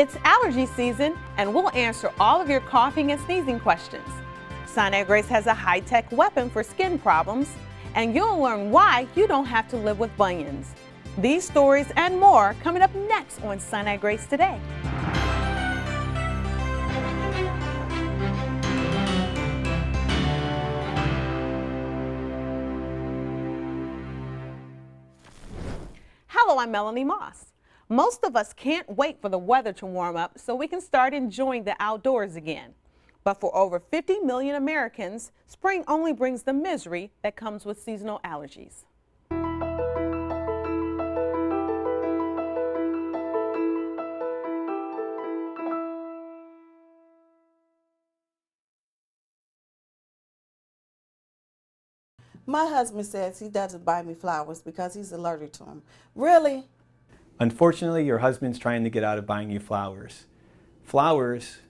It's allergy season, and we'll answer all of your coughing and sneezing questions. Sinai-Grace has a high-tech weapon for skin problems, and you'll learn why you don't have to live with bunions. These stories and more coming up next on Sinai-Grace Today. Hello, I'm Melanie Moss. Most of us can't wait for the weather to warm up so we can start enjoying the outdoors again. But for over 50 million Americans, spring only brings the misery that comes with seasonal allergies. My husband says he doesn't buy me flowers because he's allergic to them. Really? Unfortunately, your husband's trying to get out of buying you flowers. Flowers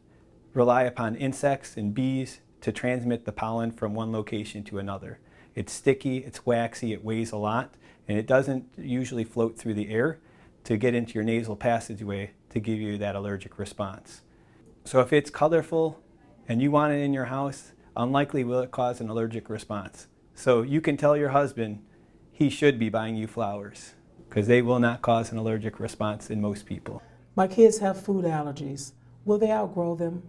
rely upon insects and bees to transmit the pollen from one location to another. It's sticky, it's waxy, it weighs a lot, and it doesn't usually float through the air to get into your nasal passageway to give you that allergic response. So if it's colorful and you want it in your house, unlikely will it cause an allergic response. So you can tell your husband he should be buying you flowers, because they will not cause an allergic response in most people. My kids have food allergies. Will they outgrow them?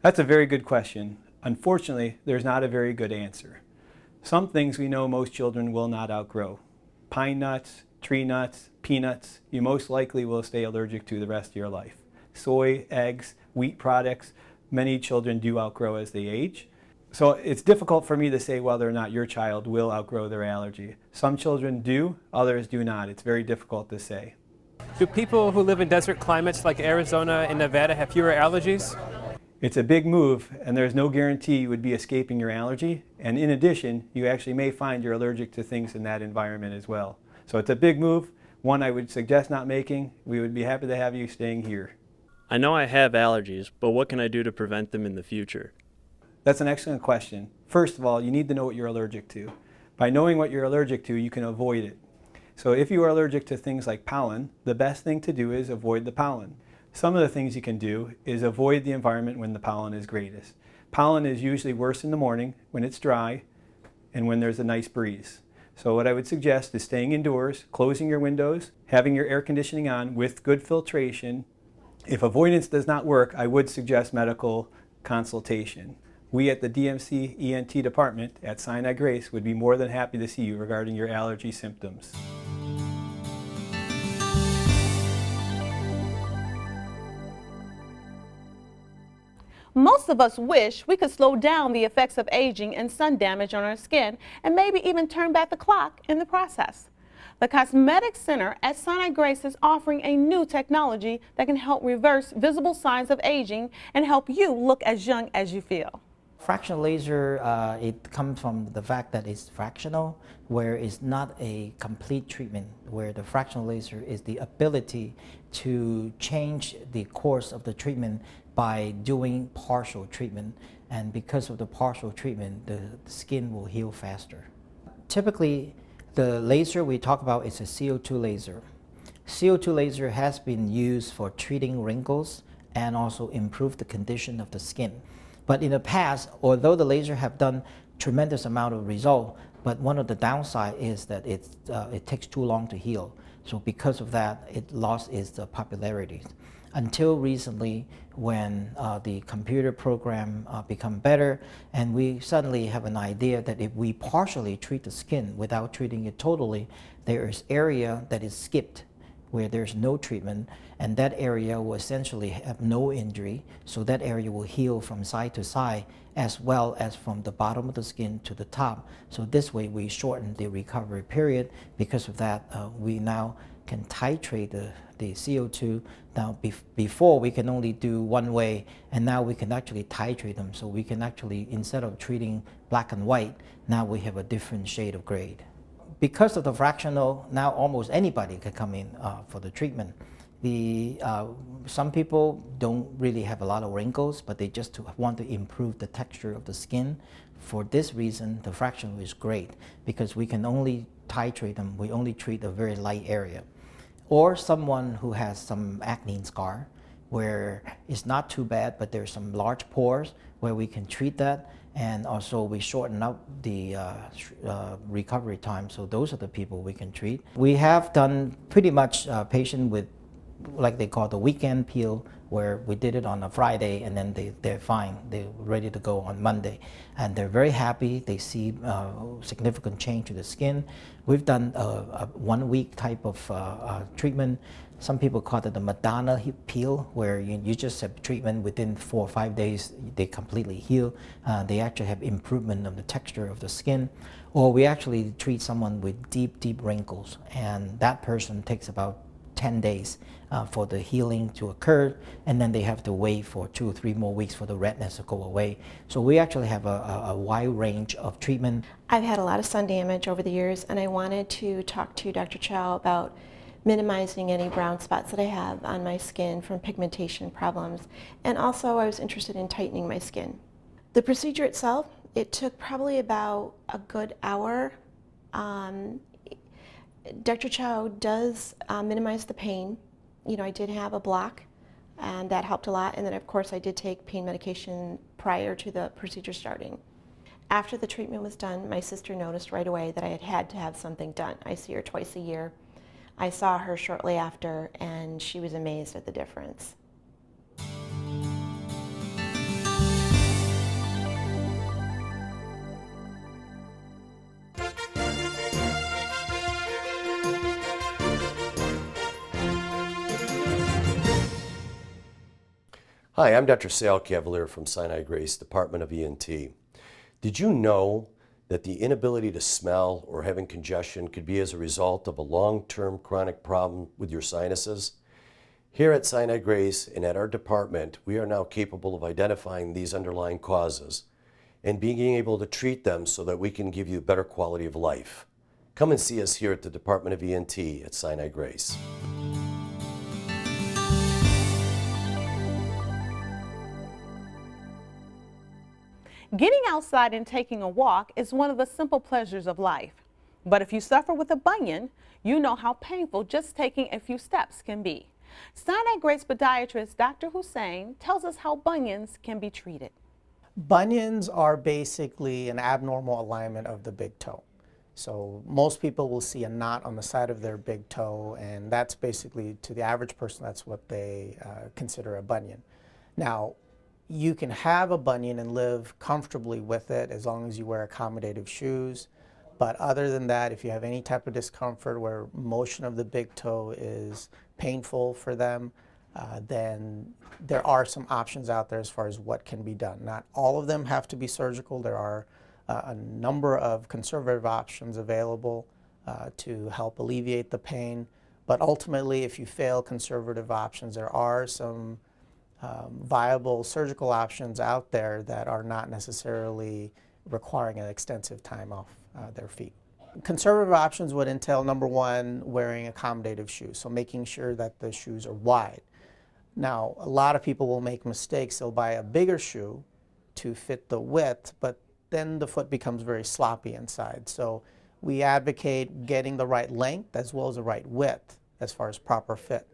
That's a very good question. Unfortunately, there's not a very good answer. Some things we know most children will not outgrow. Pine nuts, tree nuts, peanuts, you most likely will stay allergic to the rest of your life. Soy, eggs, wheat products, many children do outgrow as they age. So it's difficult for me to say whether or not your child will outgrow their allergy. Some children do, others do not. It's very difficult to say. Do people who live in desert climates like Arizona and Nevada have fewer allergies? It's a big move, and there's no guarantee you would be escaping your allergy. And in addition, you actually may find you're allergic to things in that environment as well. So it's a big move, one I would suggest not making. We would be happy to have you staying here. I know I have allergies, but what can I do to prevent them in the future? That's an excellent question. First of all, you need to know what you're allergic to. By knowing what you're allergic to, you can avoid it. So if you are allergic to things like pollen, the best thing to do is avoid the pollen. Some of the things you can do is avoid the environment when the pollen is greatest. Pollen is usually worse in the morning when it's dry and when there's a nice breeze. So what I would suggest is staying indoors, closing your windows, having your air conditioning on with good filtration. If avoidance does not work, I would suggest medical consultation. We at the DMC ENT department at Sinai-Grace would be more than happy to see you regarding your allergy symptoms. Most of us wish we could slow down the effects of aging and sun damage on our skin and maybe even turn back the clock in the process. The Cosmetic Center at Sinai-Grace is offering a new technology that can help reverse visible signs of aging and help you look as young as you feel. Fractional laser, it comes from the fact that it's fractional, where it's not a complete treatment, where the fractional laser is the ability to change the course of the treatment by doing partial treatment. And because of the partial treatment, the skin will heal faster. Typically, the laser we talk about is a CO2 laser. CO2 laser has been used for treating wrinkles and also improve the condition of the skin. But in the past, although the laser have done tremendous amount of result, but one of the downside is that it takes too long to heal. So because of that, it lost its popularity. Until recently, when the computer program become better, and we suddenly have an idea that if we partially treat the skin without treating it totally, there is area that is skipped where there's no treatment, and that area will essentially have no injury, so that area will heal from side to side as well as from the bottom of the skin to the top. So this way we shorten the recovery period. Because of that, we now can titrate the CO2. Now before we can only do one way, and now we can actually titrate them, so we can actually, instead of treating black and white, now we have a different shade of grade. Because of the fractional, now almost anybody can come in for the treatment. Some people don't really have a lot of wrinkles, but they just want to improve the texture of the skin. For this reason, the fractional is great, because we can only titrate them, we only treat a very light area. Or someone who has some acne scar, where it's not too bad, but there's some large pores where we can treat that. And also we shorten up the recovery time, so those are the people we can treat. We have done pretty much patient with, like they call the weekend peel, where we did it on a Friday and then they're fine, they're ready to go on Monday. And they're very happy, they see significant change to the skin. We've done a 1 week type of treatment. Some people call it the Madonna peel, where you just have treatment within 4 or 5 days, they completely heal. They actually have improvement of the texture of the skin. Or we actually treat someone with deep wrinkles, and that person takes about 10 days for the healing to occur, and then they have to wait for 2 or 3 more weeks for the redness to go away. So we actually have a wide range of treatment. I've had a lot of sun damage over the years, and I wanted to talk to Dr. Chau about minimizing any brown spots that I have on my skin from pigmentation problems. And also I was interested in tightening my skin. The procedure itself, it took probably about a good hour. Dr. Chau does minimize the pain. You know, I did have a block, and that helped a lot. And then of course I did take pain medication prior to the procedure starting. After the treatment was done, my sister noticed right away that I had to have something done. I see her twice a year. I saw her shortly after, and she was amazed at the difference. Hi, I'm Dr. Cavaliere from Sinai-Grace Department of ENT. Did you know that the inability to smell or having congestion could be as a result of a long-term chronic problem with your sinuses? Here at Sinai-Grace and at our department, we are now capable of identifying these underlying causes and being able to treat them so that we can give you a better quality of life. Come and see us here at the Department of ENT at Sinai-Grace. Getting outside and taking a walk is one of the simple pleasures of life. But if you suffer with a bunion, you know how painful just taking a few steps can be. Sinai-Grace Podiatrist Dr. Husain tells us how bunions can be treated. Bunions are basically an abnormal alignment of the big toe. So most people will see a knot on the side of their big toe, and that's basically, to the average person, that's what they consider a bunion. Now, you can have a bunion and live comfortably with it as long as you wear accommodative shoes. But other than that, if you have any type of discomfort where motion of the big toe is painful for them, then there are some options out there as far as what can be done. Not all of them have to be surgical. There are a number of conservative options available to help alleviate the pain. But ultimately, if you fail conservative options, there are some viable surgical options out there that are not necessarily requiring an extensive time off their feet. Conservative options would entail, number one, wearing accommodative shoes, so making sure that the shoes are wide. Now, a lot of people will make mistakes. They'll buy a bigger shoe to fit the width, but then the foot becomes very sloppy inside. So we advocate getting the right length as well as the right width as far as proper fit.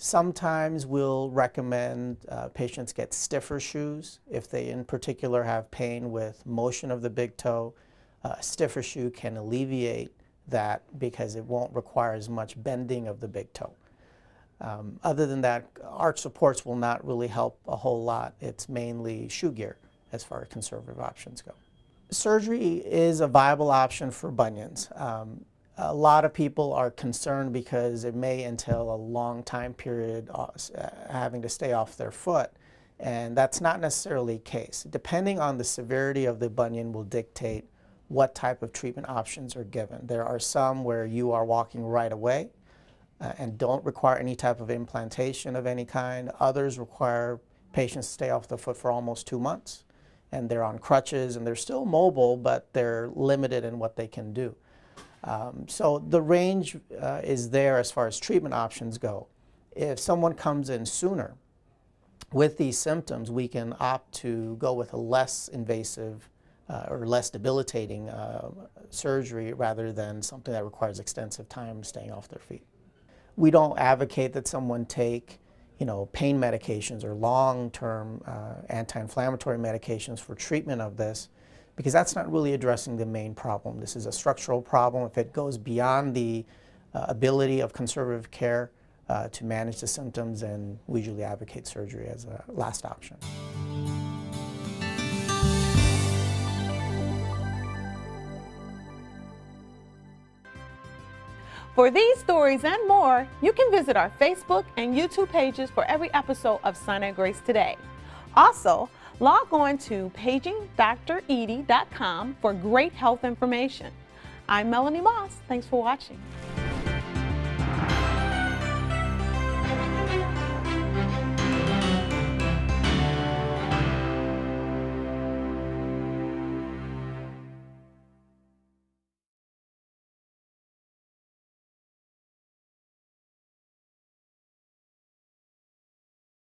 Sometimes we'll recommend patients get stiffer shoes if they in particular have pain with motion of the big toe. A stiffer shoe can alleviate that because it won't require as much bending of the big toe. Other than that, arch supports will not really help a whole lot. It's mainly shoe gear as far as conservative options go. Surgery is a viable option for bunions. A lot of people are concerned because it may entail a long time period having to stay off their foot, and that's not necessarily the case. Depending on the severity of the bunion will dictate what type of treatment options are given. There are some where you are walking right away and don't require any type of implantation of any kind. Others require patients to stay off the foot for almost 2 months, and they're on crutches and they're still mobile, but they're limited in what they can do. So the range is there as far as treatment options go. If someone comes in sooner with these symptoms, we can opt to go with a less invasive or less debilitating surgery rather than something that requires extensive time staying off their feet. We don't advocate that someone take pain medications or long-term anti-inflammatory medications for treatment of this, because that's not really addressing the main problem. This is a structural problem. If it goes beyond the ability of conservative care to manage the symptoms, then we usually advocate surgery as a last option. For these stories and more, you can visit our Facebook and YouTube pages for every episode of Sinai-Grace Today. Also, log on to pagingdredie.com for great health information. I'm Melanie Moss. Thanks for watching.